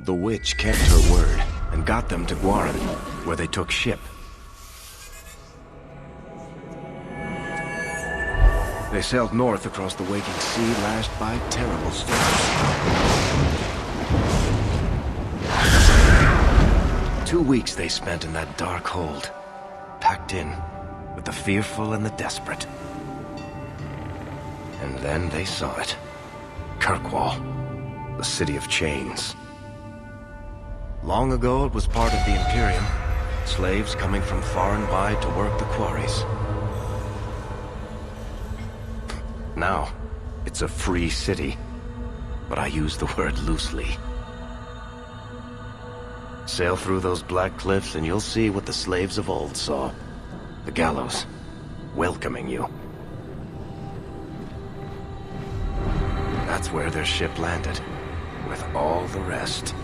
The witch kept her word and got them to Guaran, where they took ship. They sailed north across the waking sea, lashed by terrible storms. 2 weeks they spent in that dark hold, packed in with the fearful and the desperate. And then they saw it. Kirkwall, the city of chains. Long ago it was part of the Imperium, slaves coming from far and wide to work the quarries. Now, it's a free city, but I use the word loosely. Sail through those black cliffs and you'll see what the slaves of old saw. The gallows, welcoming you. That's where their ship landed, with all the rest.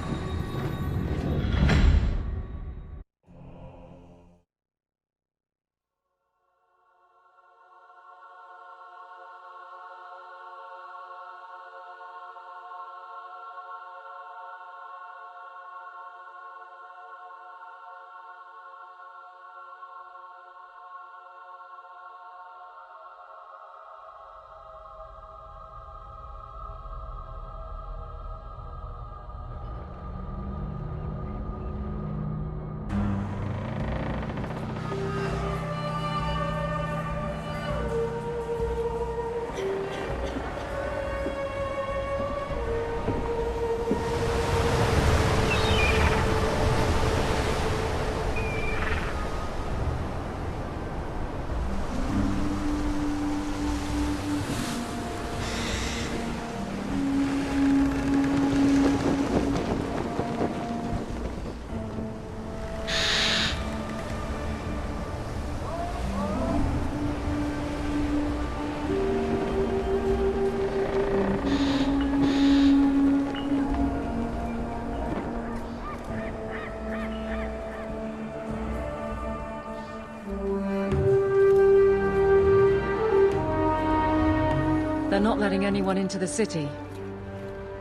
They're not letting anyone into the city.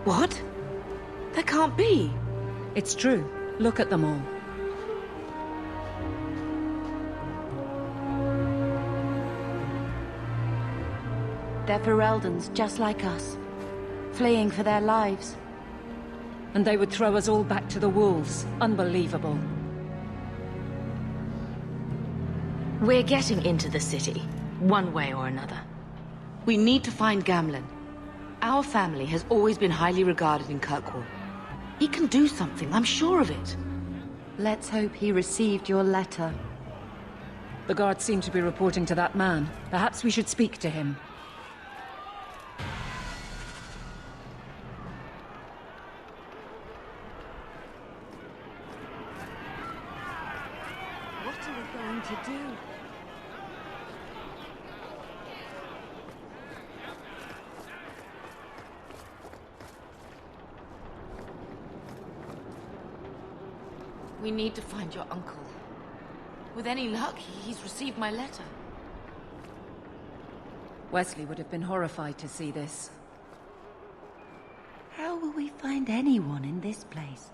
What? That can't be. It's true. Look at them all. They're Fereldans, just like us. Fleeing for their lives. And they would throw us all back to the wolves. Unbelievable. We're getting into the city, one way or another. We need to find Gamlen. Our family has always been highly regarded in Kirkwall. He can do something, I'm sure of it. Let's hope he received your letter. The guards seem to be reporting to that man. Perhaps we should speak to him. What are we going to do? We need to find your uncle. With any luck, he's received my letter. Wesley would have been horrified to see this. How will we find anyone in this place?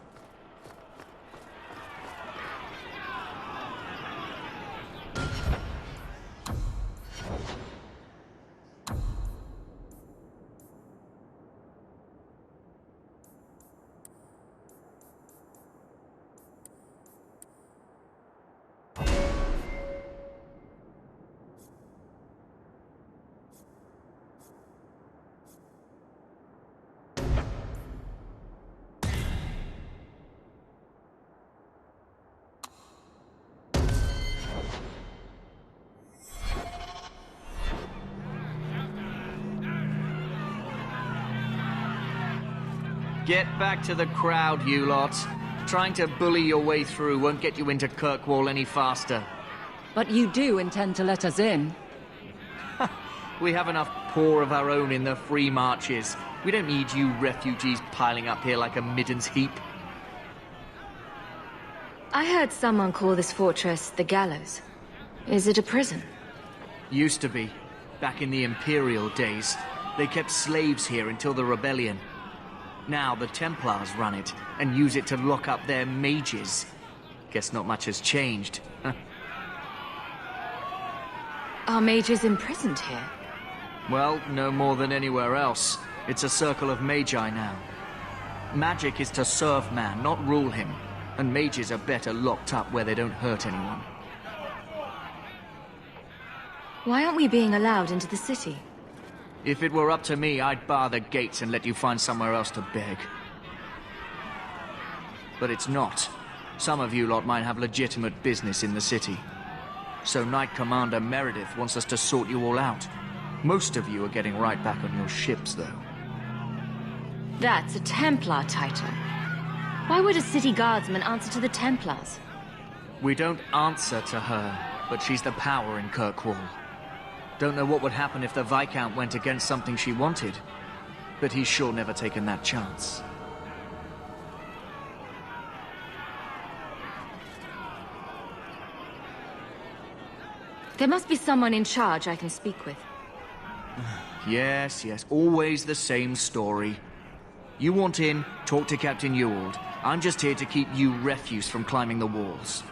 Get back to the crowd, you lot. Trying to bully your way through won't get you into Kirkwall any faster. But you do intend to let us in? We have enough poor of our own in the free marches. We don't need you refugees piling up here like a middens heap. I heard someone call this fortress the Gallows. Is it a prison? Used to be. Back in the Imperial days. They kept slaves here until the rebellion. Now the Templars run it, and use it to lock up their mages. Guess not much has changed. Are mages imprisoned here? Well, no more than anywhere else. It's a circle of magi now. Magic is to serve man, not rule him. And mages are better locked up where they don't hurt anyone. Why aren't we being allowed into the city? If it were up to me, I'd bar the gates and let you find somewhere else to beg. But it's not. Some of you lot might have legitimate business in the city. So Knight Commander Meredith wants us to sort you all out. Most of you are getting right back on your ships, though. That's a Templar title. Why would a city guardsman answer to the Templars? We don't answer to her, but she's the power in Kirkwall. Don't know what would happen if the Viscount went against something she wanted, but he's sure never taken that chance. There must be someone in charge I can speak with. Yes, always the same story. You want in, talk to Captain Ewald. I'm just here to keep you refuse from climbing the walls.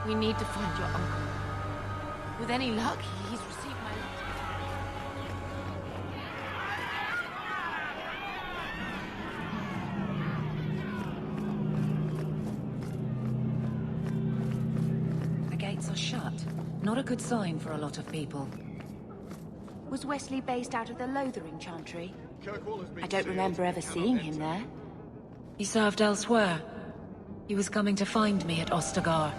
We need to find your uncle. With any luck, he's received my letter. The gates are shut. Not a good sign for a lot of people. Was Wesley based out of the Lothering Chantry? I don't remember ever seeing him there. He served elsewhere. He was coming to find me at Ostagar.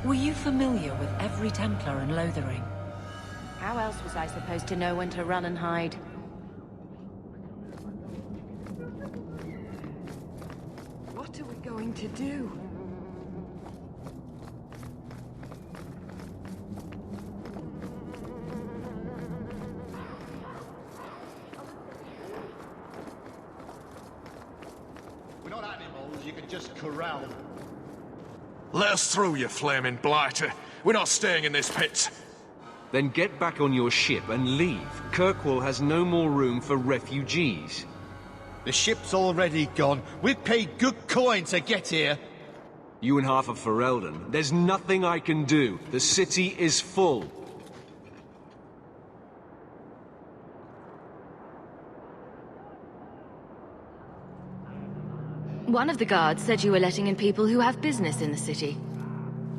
Were you familiar with every Templar in Lothering? How else was I supposed to know when to run and hide? What are we going to do? We're not animals you can just corral. Let us through, you flaming blighter. We're not staying in this pit. Then get back on your ship and leave. Kirkwall has no more room for refugees. The ship's already gone. We've paid good coin to get here. You and half of Ferelden. There's nothing I can do. The city is full. One of the guards said you were letting in people who have business in the city.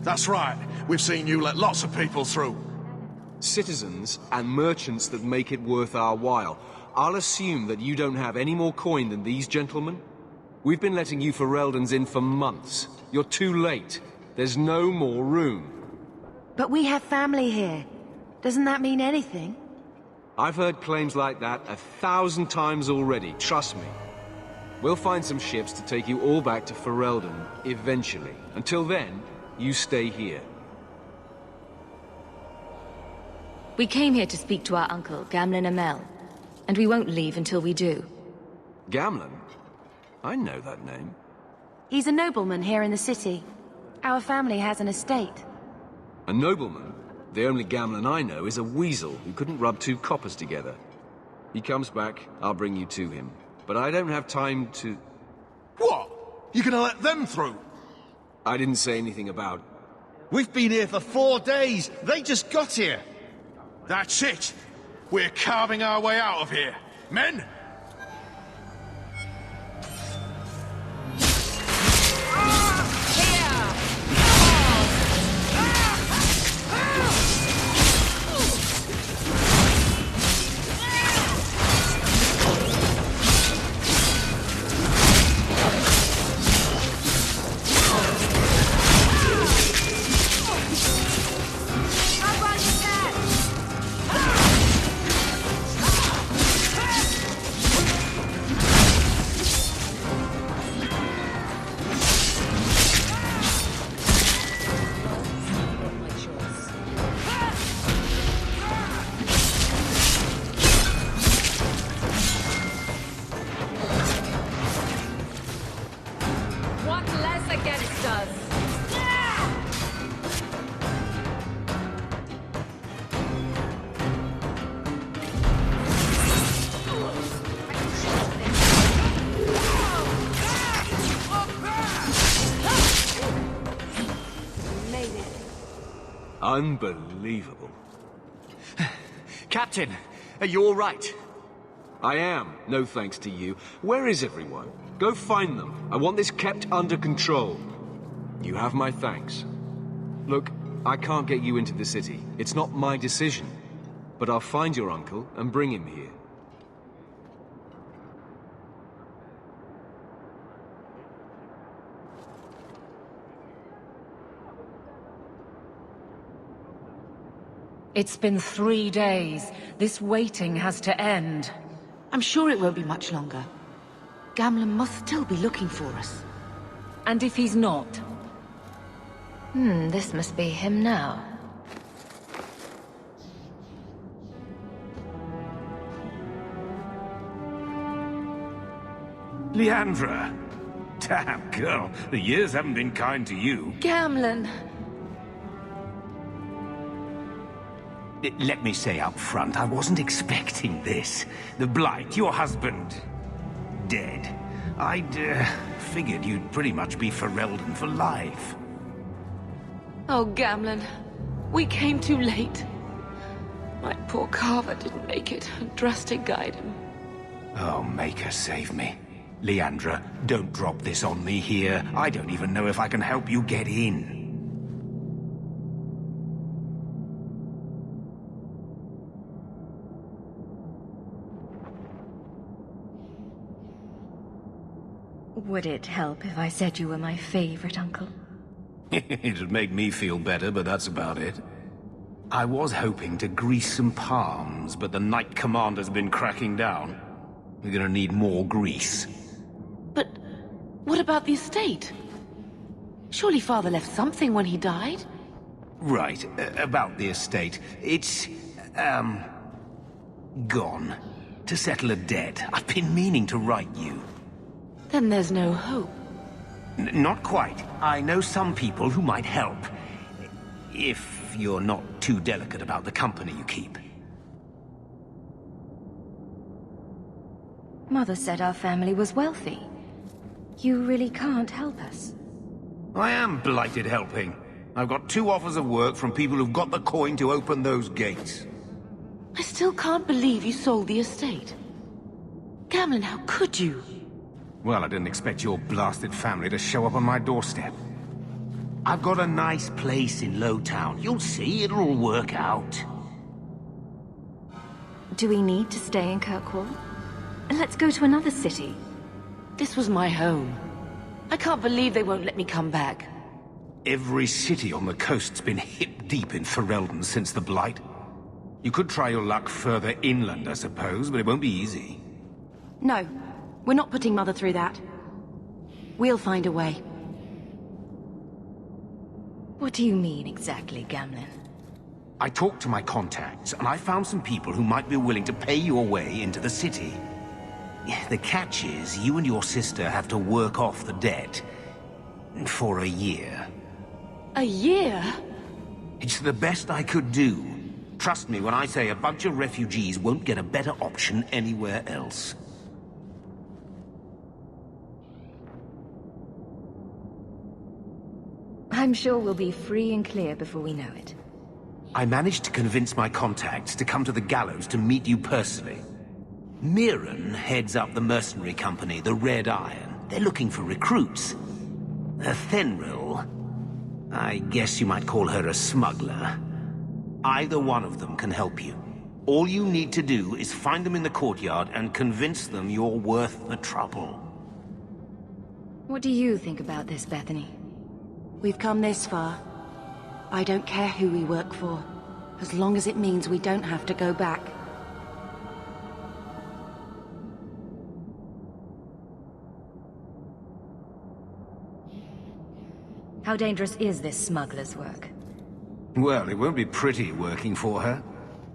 That's right. We've seen you let lots of people through. Citizens and merchants that make it worth our while. I'll assume that you don't have any more coin than these gentlemen. We've been letting you Fereldans in for months. You're too late. There's no more room. But we have family here. Doesn't that mean anything? I've heard claims like that 1,000 times already, trust me. We'll find some ships to take you all back to Ferelden, eventually. Until then, you stay here. We came here to speak to our uncle, Gamlen Amel, and we won't leave until we do. Gamlen? I know that name. He's a nobleman here in the city. Our family has an estate. A nobleman? The only Gamlen I know is a weasel who couldn't rub two coppers together. He comes back, I'll bring you to him. But I don't have time to... What? You gonna let them through? I didn't say anything about... We've been here for 4 days. They just got here. That's it. We're carving our way out of here. Men! Unbelievable. Captain, are you all right? I am, no thanks to you. Where is everyone? Go find them. I want this kept under control. You have my thanks. Look, I can't get you into the city. It's not my decision. But I'll find your uncle and bring him here. It's been 3 days. This waiting has to end. I'm sure it won't be much longer. Gamlen must still be looking for us. And if he's not? This must be him now. Leandra! Damn, girl, the years haven't been kind to you. Gamlen! Let me say up front, I wasn't expecting this. The Blight, your husband, dead. I'd figured you'd pretty much be Ferelden for life. Oh, Gamlen. We came too late. My poor Carver didn't make it. Drastic guide him. Oh, make her save me. Leandra, don't drop this on me here. I don't even know if I can help you get in. Would it help if I said you were my favorite uncle? It'd make me feel better, but that's about it. I was hoping to grease some palms, but the Knight Commander's been cracking down. We're gonna need more grease. But what about the estate? Surely Father left something when he died? Right, about the estate. It's, gone. To settle a debt. I've been meaning to write you. Then there's no hope. Not quite. I know some people who might help. If you're not too delicate about the company you keep. Mother said our family was wealthy. You really can't help us. I am blighted helping. I've got 2 offers of work from people who've got the coin to open those gates. I still can't believe you sold the estate. Gamlen, how could you? Well, I didn't expect your blasted family to show up on my doorstep. I've got a nice place in Lowtown. You'll see, it'll all work out. Do we need to stay in Kirkwall? Let's go to another city. This was my home. I can't believe they won't let me come back. Every city on the coast's been hip-deep in Ferelden since the Blight. You could try your luck further inland, I suppose, but it won't be easy. No, we're not putting Mother through that. We'll find a way. What do you mean exactly, Gamlen? I talked to my contacts, and I found some people who might be willing to pay your way into the city. The catch is, you and your sister have to work off the debt. For a year. A year? It's the best I could do. Trust me when I say a bunch of refugees won't get a better option anywhere else. I'm sure we'll be free and clear before we know it. I managed to convince my contacts to come to the gallows to meet you personally. Mirren heads up the mercenary company, the Red Iron. They're looking for recruits. Fenrir, I guess you might call her a smuggler. Either one of them can help you. All you need to do is find them in the courtyard and convince them you're worth the trouble. What do you think about this, Bethany? We've come this far. I don't care who we work for, as long as it means we don't have to go back. How dangerous is this smuggler's work? Well, it won't be pretty working for her.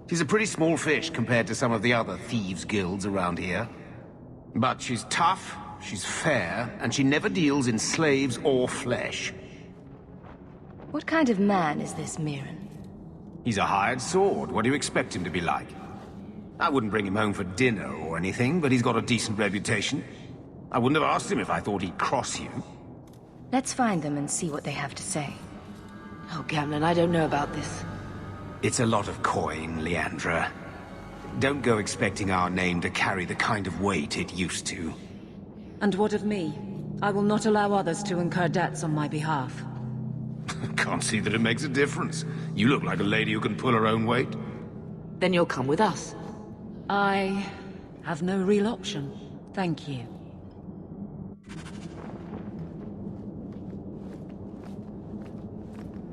She's a pretty small fish compared to some of the other thieves' guilds around here. But she's tough, she's fair, and she never deals in slaves or flesh. What kind of man is this Mirren? He's a hired sword. What do you expect him to be like? I wouldn't bring him home for dinner or anything, but he's got a decent reputation. I wouldn't have asked him if I thought he'd cross you. Let's find them and see what they have to say. Oh, Gamlin, I don't know about this. It's a lot of coin, Leandra. Don't go expecting our name to carry the kind of weight it used to. And what of me? I will not allow others to incur debts on my behalf. Can't see that it makes a difference. You look like a lady who can pull her own weight. Then you'll come with us. I have no real option. Thank you.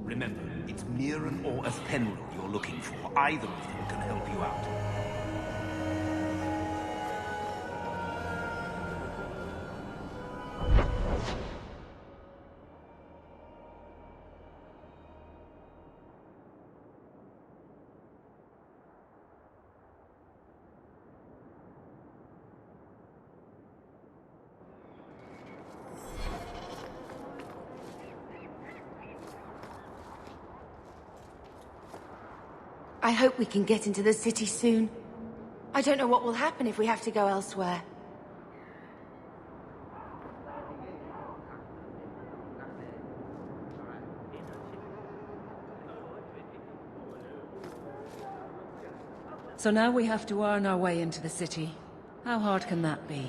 Remember, it's Mirren or Athenril you're looking for. Either of them can help you out. I hope we can get into the city soon. I don't know what will happen if we have to go elsewhere. So now we have to earn our way into the city. How hard can that be?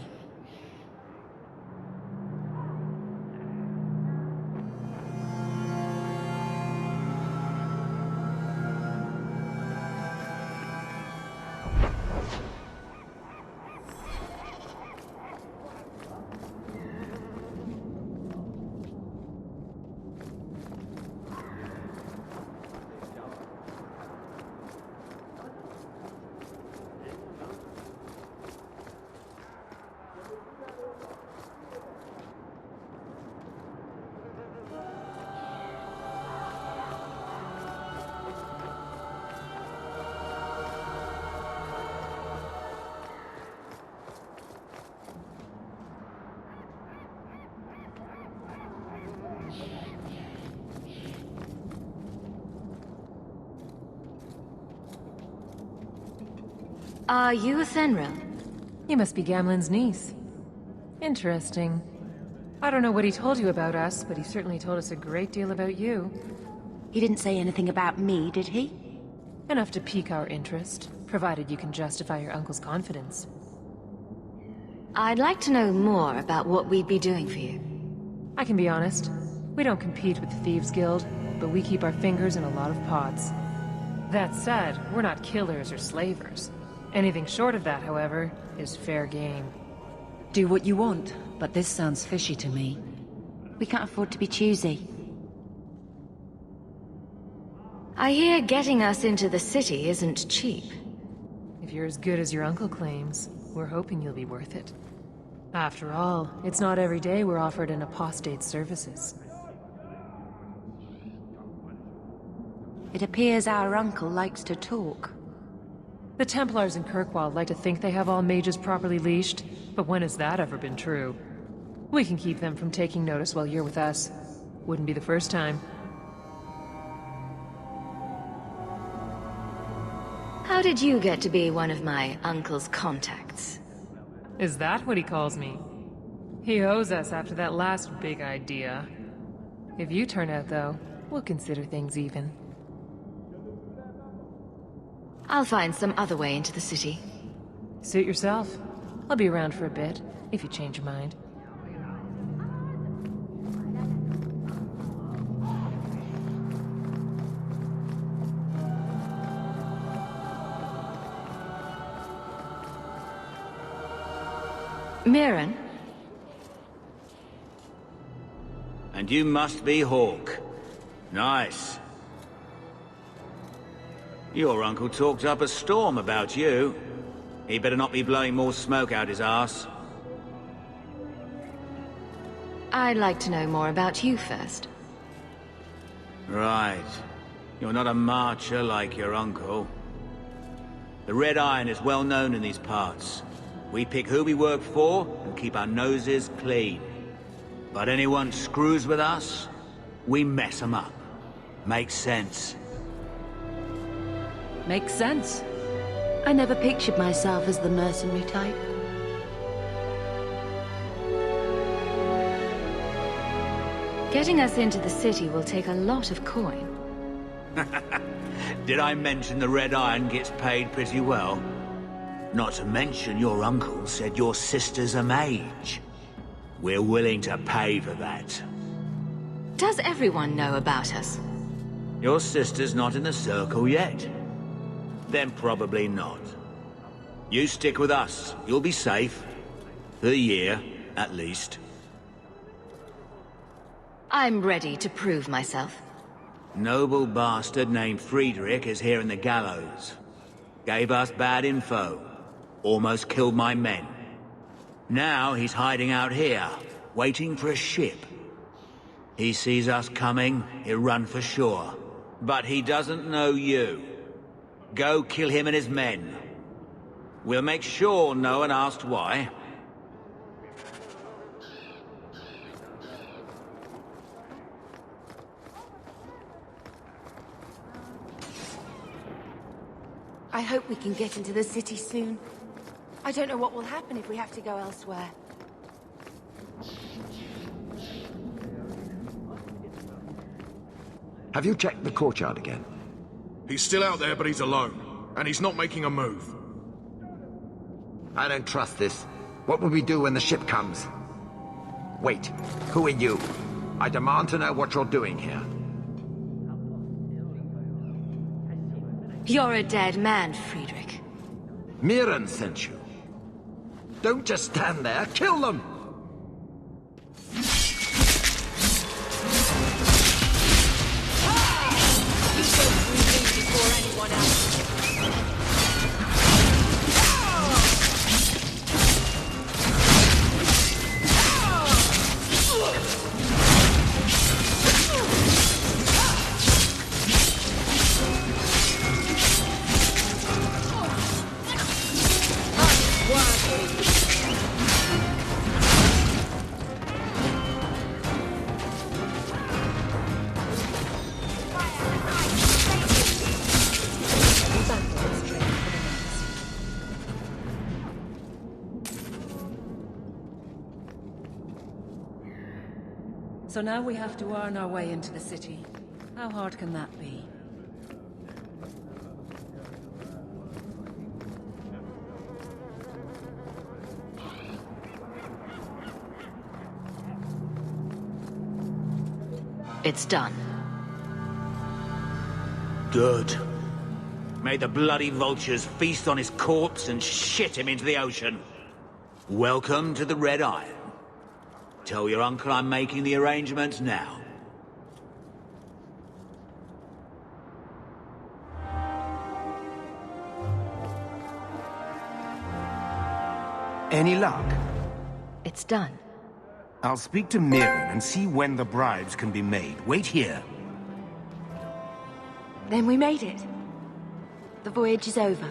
Are you Athenril? You must be Gamlen's niece. Interesting. I don't know what he told you about us, but he certainly told us a great deal about you. He didn't say anything about me, did he? Enough to pique our interest, provided you can justify your uncle's confidence. I'd like to know more about what we'd be doing for you. I can be honest. We don't compete with the Thieves Guild, but we keep our fingers in a lot of pots. That said, we're not killers or slavers. Anything short of that, however, is fair game. Do what you want, but this sounds fishy to me. We can't afford to be choosy. I hear getting us into the city isn't cheap. If you're as good as your uncle claims, we're hoping you'll be worth it. After all, it's not every day we're offered an apostate's services. It appears our uncle likes to talk. The Templars in Kirkwall like to think they have all mages properly leashed, but when has that ever been true? We can keep them from taking notice while you're with us. Wouldn't be the first time. How did you get to be one of my uncle's contacts? Is that what he calls me? He owes us after that last big idea. If you turn out, though, we'll consider things even. I'll find some other way into the city. Suit yourself. I'll be around for a bit, if you change your mind. Mirren? And you must be Hawk. Nice. Your uncle talked up a storm about you. He better not be blowing more smoke out his arse. I'd like to know more about you first. Right. You're not a marcher like your uncle. The Red Iron is well known in these parts. We pick who we work for and keep our noses clean. But anyone screws with us, we mess them up. Makes sense. Makes sense. I never pictured myself as the mercenary type. Getting us into the city will take a lot of coin. Did I mention the Red Iron gets paid pretty well? Not to mention your uncle said your sister's a mage. We're willing to pay for that. Does everyone know about us? Your sister's not in the circle yet. Then probably not. You stick with us. You'll be safe. For a year, at least. I'm ready to prove myself. Noble bastard named Friedrich is here in the gallows. Gave us bad info. Almost killed my men. Now he's hiding out here, waiting for a ship. He sees us coming, he'll run for sure. But he doesn't know you. Go kill him and his men. We'll make sure no one asks why. I hope we can get into the city soon. I don't know what will happen if we have to go elsewhere. Have you checked the courtyard again? He's still out there, but he's alone. And he's not making a move. I don't trust this. What will we do when the ship comes? Wait, who are you? I demand to know what you're doing here. You're a dead man, Friedrich. Mirren sent you. Don't just stand there, kill them! So now we have to earn our way into the city. How hard can that be? It's done. Good. May the bloody vultures feast on his corpse and shit him into the ocean. Welcome to the Red Iron. Tell your uncle I'm making the arrangements now. Any luck? It's done. I'll speak to Mirren and see when the bribes can be made. Wait here. Then we made it. The voyage is over.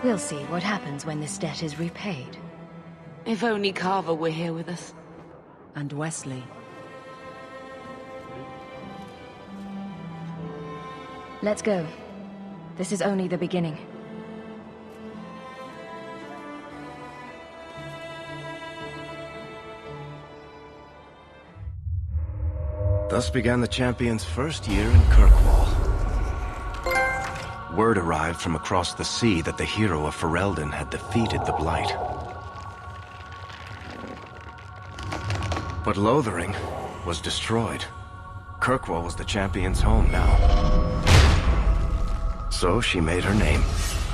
We'll see what happens when this debt is repaid. If only Carver were here with us. And Wesley. Let's go. This is only the beginning. Thus began the champion's first year in Kirkwall. Word arrived from across the sea that the hero of Ferelden had defeated the Blight. But Lothering was destroyed. Kirkwall was the champion's home now. So she made her name,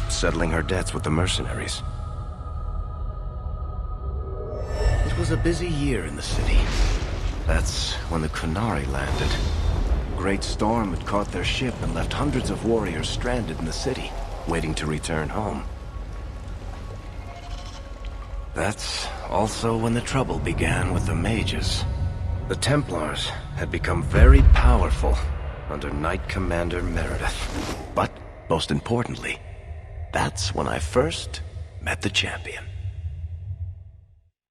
settling her debts with the mercenaries. It was a busy year in the city. That's when the Kunari landed. A great storm had caught their ship and left hundreds of warriors stranded in the city, waiting to return home. That's also when the trouble began with the mages. The Templars had become very powerful under Knight Commander Meredith. But, most importantly, that's when I first met the champion.